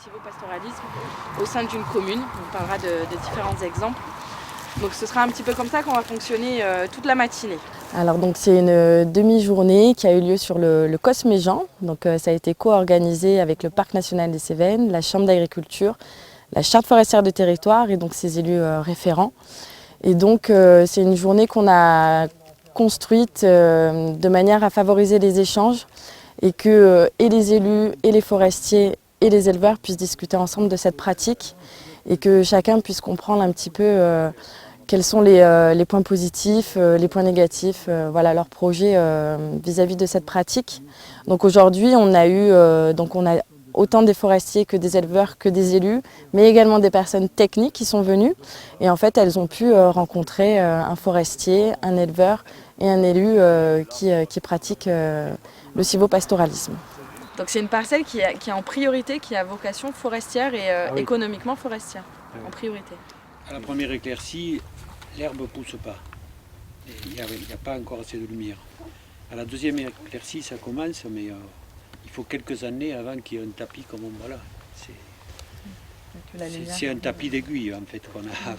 sylvopastoralisme au sein d'une commune. On parlera de différents exemples. Donc ce sera un petit peu comme ça qu'on va fonctionner toute la matinée. Alors donc c'est une demi-journée qui a eu lieu sur le COS Méjean. Donc ça a été co-organisé avec le Parc national des Cévennes, la Chambre d'agriculture, la Charte forestière de territoire et donc ses élus référents. Et donc c'est une journée qu'on a construite de manière à favoriser les échanges et que et les élus et les forestiers et les éleveurs puissent discuter ensemble de cette pratique et que chacun puisse comprendre un petit peu quels sont les points positifs, les points négatifs, voilà, leur projet vis-à-vis de cette pratique. Donc aujourd'hui, on a autant des forestiers que des éleveurs, que des élus, mais également des personnes techniques qui sont venues. Et en fait, elles ont pu rencontrer un forestier, un éleveur et un élu qui pratique le sylvopastoralisme. Donc c'est une parcelle qui est en priorité, qui a vocation forestière et économiquement forestière, en priorité. À la première éclaircie, l'herbe ne pousse pas. Il n'y a pas encore assez de lumière. À la deuxième éclaircie, ça commence, mais il faut quelques années avant qu'il y ait un tapis comme on voit là. C'est un tapis d'aiguille en fait qu'on a.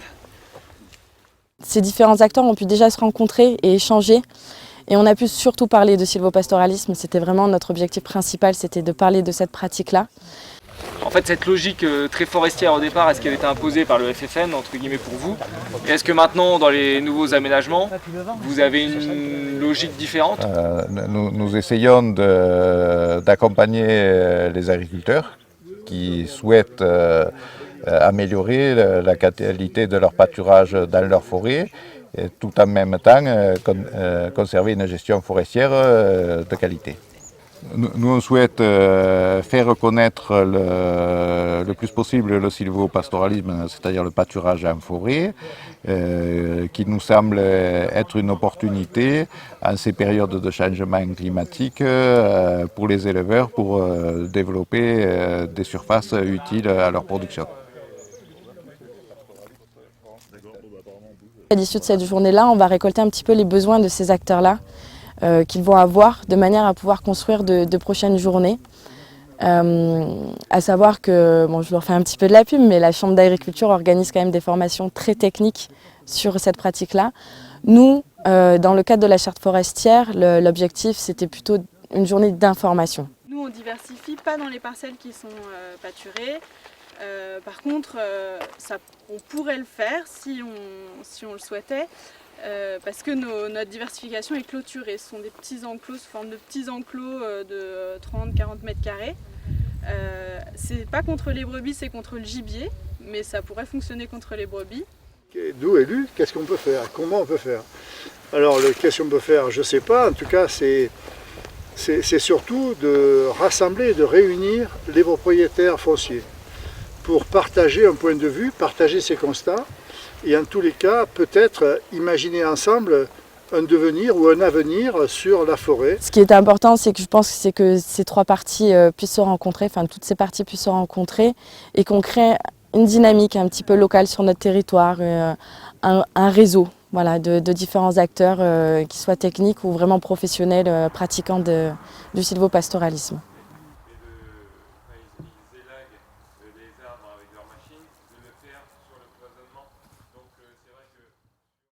Ces différents acteurs ont pu déjà se rencontrer et échanger. Et on a pu surtout parler de sylvopastoralisme. C'était vraiment notre objectif principal, c'était de parler de cette pratique-là. En fait, cette logique très forestière au départ, est-ce qu'elle était imposée par le FFN, entre guillemets, pour vous? Et est-ce que maintenant, dans les nouveaux aménagements, vous avez une logique différente? Nous essayons d'accompagner les agriculteurs qui souhaitent améliorer la qualité de leur pâturage dans leur forêt, et tout en même temps conserver une gestion forestière de qualité. Nous on souhaite faire reconnaître le plus possible le sylvopastoralisme, c'est-à-dire le pâturage en forêt, qui nous semble être une opportunité en ces périodes de changement climatique pour les éleveurs pour développer des surfaces utiles à leur production. À l'issue de cette journée-là, on va récolter un petit peu les besoins de ces acteurs-là qu'ils vont avoir de manière à pouvoir construire de prochaines journées. À savoir que, bon, je leur fais un petit peu de la pub, mais la Chambre d'agriculture organise quand même des formations très techniques sur cette pratique-là. Nous, dans le cadre de la charte forestière, l'objectif c'était plutôt une journée d'information. Nous on diversifie pas dans les parcelles qui sont pâturées. Par contre, on pourrait le faire si on le souhaitait, parce que notre diversification est clôturée. Ce sont des petits enclos sous forme de petits enclos de 30-40 mètres carrés. C'est pas contre les brebis, c'est contre le gibier, mais ça pourrait fonctionner contre les brebis. Nous, élus, qu'est-ce qu'on peut faire? Comment on peut faire? Alors, qu'est-ce qu'on peut faire? Je ne sais pas. En tout cas, c'est surtout de rassembler, de réunir les propriétaires fonciers pour partager un point de vue, partager ses constats et en tous les cas, peut-être imaginer ensemble un devenir ou un avenir sur la forêt. Ce qui est important, c'est que je pense que ces trois parties puissent se rencontrer, enfin toutes ces parties puissent se rencontrer et qu'on crée une dynamique un petit peu locale sur notre territoire, un réseau, voilà, de différents acteurs qui soient techniques ou vraiment professionnels pratiquants du sylvopastoralisme.